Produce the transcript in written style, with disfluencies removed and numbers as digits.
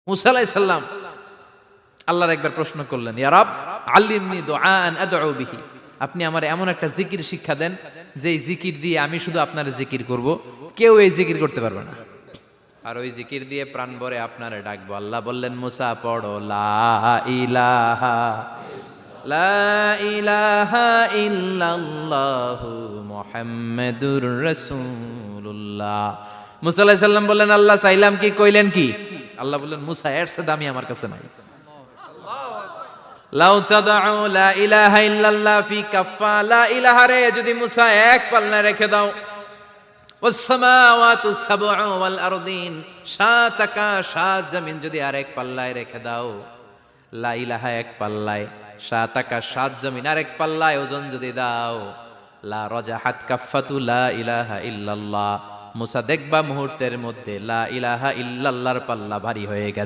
মুসা আলাইহিস সালাম আল্লাহর একবার প্রশ্ন করলেন, ইয়া রব আল্লিমনি দুআআন আদউ বিহি, আপনি আমার এমন একটা জিকির শিক্ষা দেন যে জিকির দিয়ে আমি শুধু আপনার জিকির করব, কেউ এই জিকির করতে পারবে না, আর ওই জিকির দিয়ে প্রাণ ভরে আপনারে ডাকবো। আল্লাহ বললেন, মুসা পড়ো লা ইলাহা লা ইলাহা ইল্লাল্লাহু মুহাম্মাদুর রাসূলুল্লাহ। মুসা আলাইহিস সালাম বললেন, আল্লাহ চাইলাম কি, কইলেন কি? আল্লাহ বললেন, মুসা এর চেয়ে দামি আমার কাছে নাই। লাউ তাদউ লা ইলাহা ইল্লাল্লাহ ফি কাফা, লা ইলাহা রে যদি মুসা এক পাল্লায় রেখে দাও, ওয়াস সামাওয়াতু সাবউ ওয়াল আরদিন, সাত আকাশ সাত জমিন যদি আরেক পাল্লায় রেখে দাও, লা ইলাহা এক পাল্লায়, সাত আকাশ সাত জমিন আরেক পাল্লায় ওজন যদি দাও, লা রাজাহাত কাফাতু লা ইলাহা ইল্লাল্লাহ, মুসা দেখবা মুহূর্তের মধ্যে লা ইলাহা ইল্লাল্লাহর পাল্লা ভারী হয়ে গেছে।